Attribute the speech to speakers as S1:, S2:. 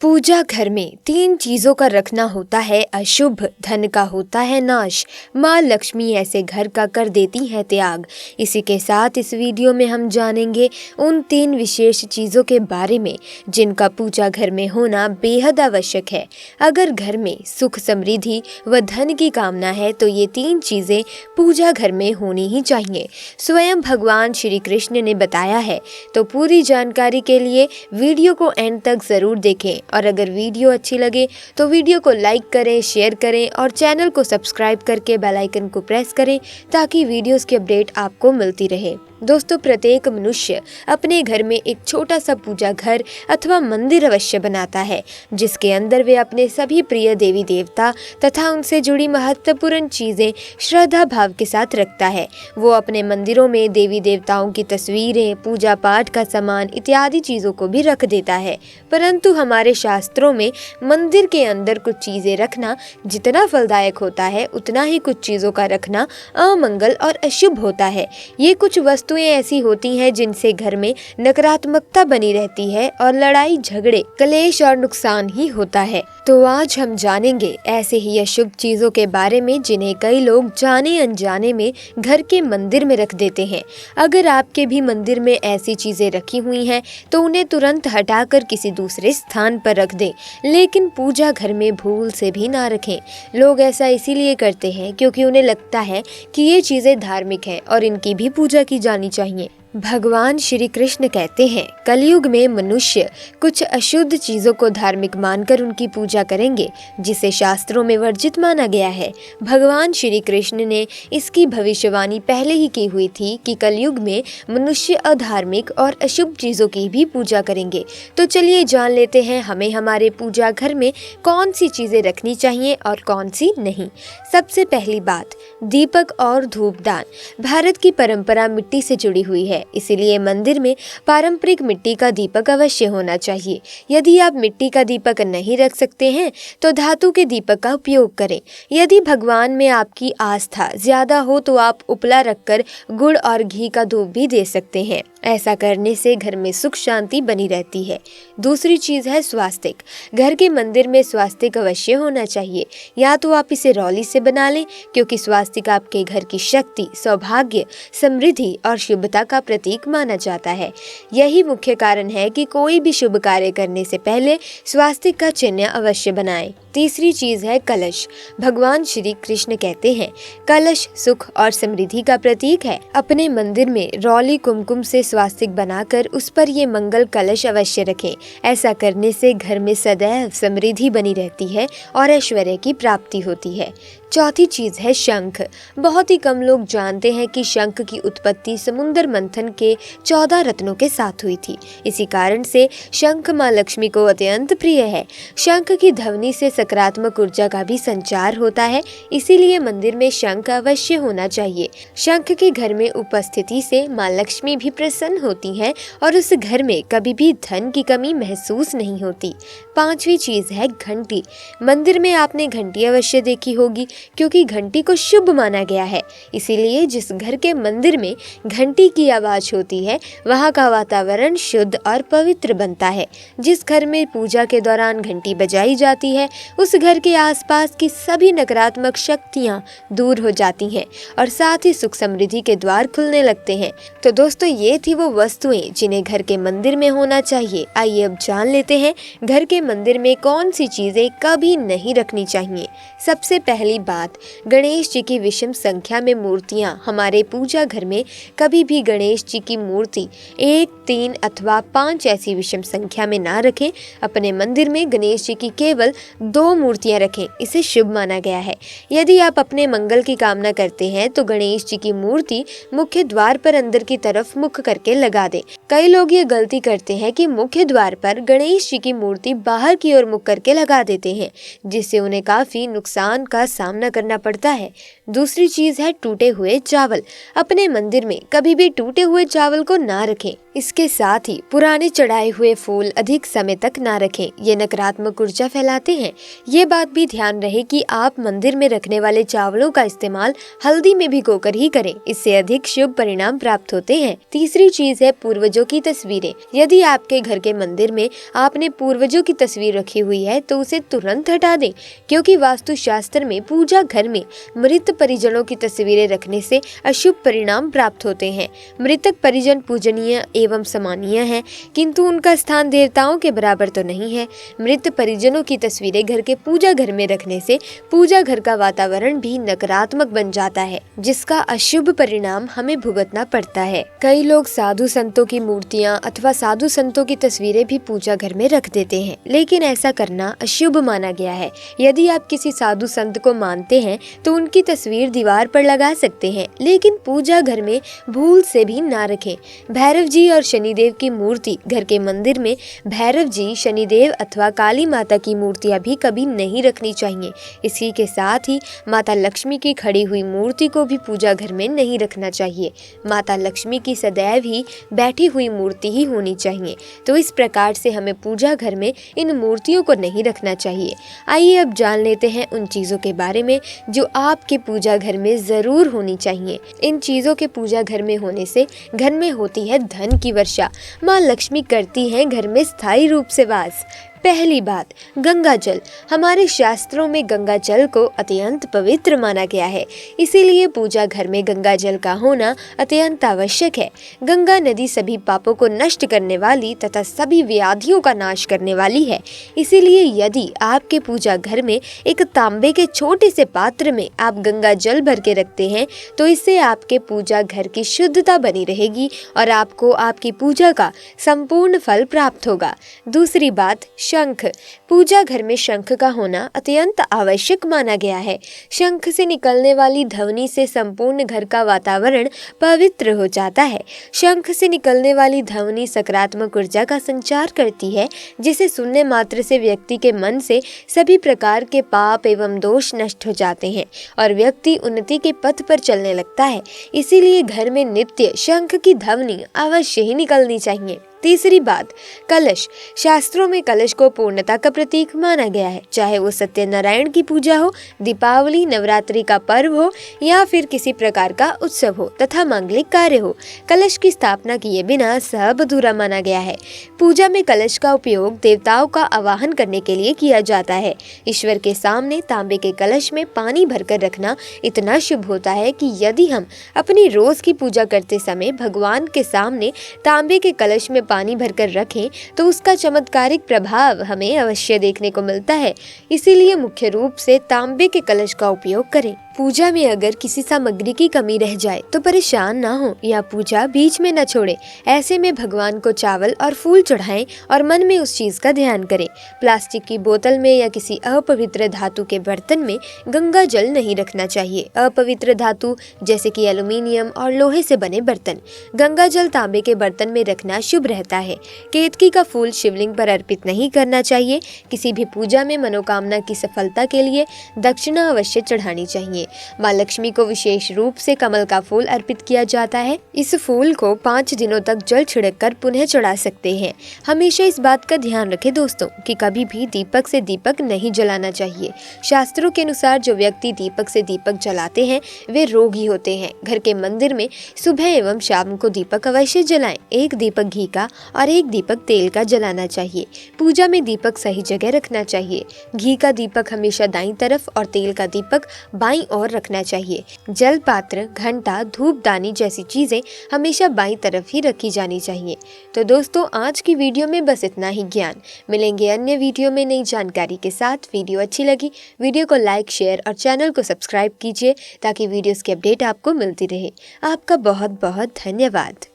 S1: पूजा घर में 3 चीजों का रखना होता है अशुभ, धन का होता है नाश, माँ लक्ष्मी ऐसे घर का कर देती है त्याग। इसी के साथ इस वीडियो में हम जानेंगे उन 3 विशेष चीजों के बारे में जिनका पूजा घर में होना बेहद आवश्यक है। अगर घर में सुख, समृद्धि व धन की कामना है तो ये 3 चीजें पूजा घर में होनी ही चाहिए। स्वयं भगवान श्री कृष्ण ने बताया है, तो पूरी जानकारी के लिए वीडियो को एंड तक जरूर देखें और अगर वीडियो अच्छी लगे तो वीडियो को लाइक करें, शेयर करें और चैनल को सब्सक्राइब करके बेल आइकन को प्रेस करें ताकि वीडियोस की अपडेट आपको मिलती रहे। दोस्तों, प्रत्येक मनुष्य अपने घर में एक छोटा सा पूजा घर अथवा मंदिर अवश्य बनाता है, जिसके अंदर वे अपने सभी प्रिय देवी देवता तथा उनसे जुड़ी महत्वपूर्ण चीजें श्रद्धा भाव के साथ रखता है। वो अपने मंदिरों में देवी देवताओं की तस्वीरें, पूजा पाठ का सामान इत्यादि चीजों को भी रख देता है। परंतु हमारे शास्त्रों में मंदिर के अंदर कुछ चीजें रखना जितना फलदायक होता है, उतना ही कुछ चीजों का रखना अमंगल और अशुभ होता है। ये कुछ वस्तुएं ऐसी होती हैं जिनसे घर में नकारात्मकता बनी रहती है और लड़ाई, झगड़े, कलेश और नुकसान ही होता है। तो आज हम जानेंगे ऐसे ही अशुभ चीजों के बारे में जिन्हें कई लोग जाने अनजाने में घर के मंदिर में रख देते हैं। अगर आपके भी मंदिर में ऐसी चीजें रखी हुई हैं तो उन्हें तुरंत हटाकर किसी दूसरे स्थान पर रख दें, लेकिन पूजा घर में भूल से भी ना रखें। लोग ऐसा इसीलिए करते हैं क्योंकि उन्हें लगता है कि ये चीजें धार्मिक हैं और इनकी भी पूजा की जानी चाहिए। भगवान श्री कृष्ण कहते हैं, कलयुग में मनुष्य कुछ अशुद्ध चीजों को धार्मिक मानकर उनकी पूजा करेंगे, जिसे शास्त्रों में वर्जित माना गया है। भगवान श्री कृष्ण ने इसकी भविष्यवाणी पहले ही की हुई थी कि कलयुग में मनुष्य अधार्मिक और अशुभ चीजों की भी पूजा करेंगे। तो चलिए जान लेते हैं हमें हमारे पूजा घर में कौन सी चीजें रखनी चाहिए और कौन सी नहीं। सबसे पहली बात, दीपक और धूपदान। भारत की परंपरा मिट्टी से जुड़ी हुई है, इसीलिए मंदिर में पारंपरिक मिट्टी का दीपक अवश्य होना चाहिए। यदि आप मिट्टी का दीपक नहीं रख सकते हैं तो धातु के दीपक का उपयोग करें। यदि भगवान में आपकी आस्था ज्यादा हो तो आप उपला रखकर गुड़ और घी का धूप भी दे सकते हैं। ऐसा करने से घर में सुख शांति बनी रहती है। दूसरी चीज है स्वास्तिक। घर के मंदिर में स्वास्तिक अवश्य होना चाहिए। या तो आप इसे रौली से बना लें, क्योंकि स्वास्तिक आपके घर की शक्ति, सौभाग्य, समृद्धि और शुभता का प्रतीक माना जाता है। यही मुख्य कारण है कि कोई भी शुभ कार्य करने से पहले स्वास्तिक का चिन्ह अवश्य बनाएं। तीसरी चीज है कलश। भगवान श्री कृष्ण कहते हैं, कलश सुख और समृद्धि का प्रतीक है। अपने मंदिर में रौली कुमकुम से स्वास्तिक बनाकर उस पर ये मंगल कलश अवश्य रखें। ऐसा करने से घर में सदैव समृद्धि बनी रहती है और ऐश्वर्य की प्राप्ति होती है। चौथी चीज है शंख। बहुत ही कम लोग जानते हैं कि शंख की उत्पत्ति समुद्र मंथन के 14 रत्नों के साथ हुई थी। इसी कारण से शंख माँ लक्ष्मी को अत्यंत प्रिय है। शंख की ध्वनि से सकारात्मक ऊर्जा का भी संचार होता है, इसीलिए मंदिर में शंख अवश्य होना चाहिए। शंख के घर में उपस्थिति से माँ लक्ष्मी भी प्रसन्न होती हैं और उस घर में कभी भी धन की कमी महसूस नहीं होती। पांचवी चीज है घंटी। मंदिर में आपने घंटी अवश्य देखी होगी, क्योंकि घंटी को शुभ माना गया है। इसीलिए जिस घर के मंदिर में घंटी की आवाज होती है वहाँ का वातावरण शुद्ध और पवित्र बनता है। जिस घर में पूजा के दौरान घंटी बजाई जाती है उस घर के आसपास की सभी नकारात्मक शक्तियाँ दूर हो जाती हैं और साथ ही सुख समृद्धि के द्वार खुलने लगते हैं। तो दोस्तों, ये थी वो वस्तुएं जिन्हें घर के मंदिर में होना चाहिए। आइए अब जान लेते हैं घर के मंदिर में कौन सी चीजें कभी नहीं रखनी चाहिए। सबसे पहली बात, गणेश जी की विषम संख्या में मूर्तियां। हमारे पूजा घर में कभी भी गणेश जी की मूर्ति 1, 3 अथवा 5 ऐसी विषम संख्या में ना रखें। अपने मंदिर में गणेश जी की केवल 2 मूर्तियां रखें, इसे शुभ माना गया है। यदि आप अपने मंगल की कामना करते हैं तो गणेश जी की मूर्ति मुख्य द्वार पर अंदर की तरफ मुख करके लगा दें। कई लोग ये गलती करते हैं कि मुख्य द्वार पर गणेश जी की मूर्ति बाहर की ओर मुख करके लगा देते हैं, जिससे उन्हें काफी नुकसान का सामना सामना करना पड़ता है। दूसरी चीज है टूटे हुए चावल। अपने मंदिर में कभी भी टूटे हुए चावल को ना रखें। इसके साथ ही पुराने चढ़ाए हुए फूल अधिक समय तक ना रखें, ये नकारात्मक ऊर्जा फैलाते हैं। ये बात भी ध्यान रहे कि आप मंदिर में रखने वाले चावलों का इस्तेमाल हल्दी में भिगोकर ही करें, इससे अधिक शुभ परिणाम प्राप्त होते हैं। तीसरी चीज है पूर्वजों की तस्वीरें। यदि आपके घर के मंदिर में आपने पूर्वजों की तस्वीर रखी हुई है तो उसे तुरंत हटा दें, क्योंकि वास्तु शास्त्र में पूजा घर में मृत परिजनों की तस्वीरें रखने से अशुभ परिणाम प्राप्त होते हैं। मृतक परिजन पूजनीय एवं सम्मानीय है, किंतु उनका स्थान देवताओं के बराबर तो नहीं है। मृत परिजनों की तस्वीरें घर के पूजा घर में रखने से पूजा घर का वातावरण भी नकारात्मक बन जाता है, जिसका अशुभ परिणाम हमें भुगतना पड़ता है। कई लोग साधु संतों की मूर्तियां अथवा साधु संतों की तस्वीरें भी पूजा घर में रख देते हैं, लेकिन ऐसा करना अशुभ माना गया है। यदि आप किसी साधु संत को मानते हैं तो उनकी तस्वीर दीवार पर लगा सकते हैं, लेकिन पूजा घर में भूल से भी ना रखें। भैरव जी और शनिदेव की मूर्ति घर के मंदिर में भैरव जी, शनिदेव अथवा काली माता की मूर्तियां भी कभी नहीं रखनी चाहिए। इसी के साथ ही माता लक्ष्मी की खड़ी हुई मूर्ति को भी पूजा घर में नहीं रखना चाहिए। माता लक्ष्मी की सदैव ही बैठी हुई मूर्ति ही होनी चाहिए। तो इस प्रकार से हमें पूजा घर में इन मूर्तियों को नहीं रखना चाहिए। आइए अब जान लेते हैं उन चीजों के बारे में जो आपके पूजा घर में जरूर होनी चाहिए। इन चीजों के पूजा घर में होने से घर में होती है धन की वर्षा। माँ लक्ष्मी करती हैं घर में स्थायी रूप से वास। पहली बात, गंगा जल। हमारे शास्त्रों में गंगा जल को अत्यंत पवित्र माना गया है, इसीलिए पूजा घर में गंगा जल का होना अत्यंत आवश्यक है। गंगा नदी सभी पापों को नष्ट करने वाली तथा सभी व्याधियों का नाश करने वाली है। इसीलिए यदि आपके पूजा घर में एक तांबे के छोटे से पात्र में आप गंगा जल भर के रखते हैं तो इससे आपके पूजा घर की शुद्धता बनी रहेगी और आपको आपकी पूजा का संपूर्ण फल प्राप्त होगा। दूसरी बात, शंख। पूजा घर में शंख का होना अत्यंत आवश्यक माना गया है। शंख से निकलने वाली ध्वनि से संपूर्ण घर का वातावरण पवित्र हो जाता है। शंख से निकलने वाली ध्वनि सकारात्मक ऊर्जा का संचार करती है, जिसे सुनने मात्र से व्यक्ति के मन से सभी प्रकार के पाप एवं दोष नष्ट हो जाते हैं और व्यक्ति उन्नति के पथ पर चलने लगता है। इसीलिए घर में नित्य शंख की ध्वनि अवश्य ही निकलनी चाहिए। तीसरी बात, कलश। शास्त्रों में कलश को पूर्णता का प्रतीक माना गया है। चाहे वो सत्यनारायण की पूजा हो, दीपावली, नवरात्रि का पर्व हो या फिर किसी प्रकार का उत्सव हो तथा मांगलिक कार्य हो, कलश की स्थापना किए बिना सब अधूरा माना गया है। पूजा में कलश का उपयोग देवताओं का आवाहन करने के लिए किया जाता है। ईश्वर के सामने तांबे के कलश में पानी भरकर रखना इतना शुभ होता है कि यदि हम अपनी रोज की पूजा करते समय भगवान के सामने तांबे के कलश में पानी भरकर रखें तो उसका चमत्कारिक प्रभाव हमें अवश्य देखने को मिलता है। इसीलिए मुख्य रूप से तांबे के कलश का उपयोग करें। पूजा में अगर किसी सामग्री की कमी रह जाए तो परेशान ना हो या पूजा बीच में न छोड़े। ऐसे में भगवान को चावल और फूल चढ़ाएं और मन में उस चीज का ध्यान करें। प्लास्टिक की बोतल में या किसी अपवित्र धातु के बर्तन में गंगा जल नहीं रखना चाहिए। अपवित्र धातु जैसे कि एल्युमिनियम और लोहे से बने बर्तन। गंगा जल तांबे के बर्तन में रखना शुभ रहता है। केतकी का फूल शिवलिंग पर अर्पित नहीं करना चाहिए। किसी भी पूजा में मनोकामना की सफलता के लिए दक्षिणा अवश्य चढ़ानी चाहिए। माँ लक्ष्मी को विशेष रूप से कमल का फूल अर्पित किया जाता है। इस फूल को 5 दिनों तक जल छिड़क कर पुनः चढ़ा सकते हैं। हमेशा इस बात का ध्यान रखें दोस्तों कि कभी भी दीपक से दीपक नहीं जलाना चाहिए। शास्त्रों के अनुसार जो व्यक्ति दीपक से दीपक जलाते हैं वे रोगी होते हैं। घर के मंदिर में सुबह एवं शाम को दीपक अवश्य जलाएं। एक दीपक घी का और एक दीपक तेल का जलाना चाहिए। पूजा में दीपक सही जगह रखना चाहिए। घी का दीपक हमेशा दाईं तरफ और तेल का दीपक बाईं ओर रखना चाहिए। जल पात्र, घंटा, धूपदानी जैसी चीजें हमेशा बाईं तरफ ही रखी जानी चाहिए। तो दोस्तों आज की वीडियो में बस इतना ही ज्ञान। मिलेंगे अन्य वीडियो में नई जानकारी के साथ। वीडियो अच्छी लगी वीडियो को लाइक, शेयर और चैनल को सब्सक्राइब कीजिए ताकि वीडियोस की अपडेट आपको मिलती रहे। आपका बहुत बहुत धन्यवाद।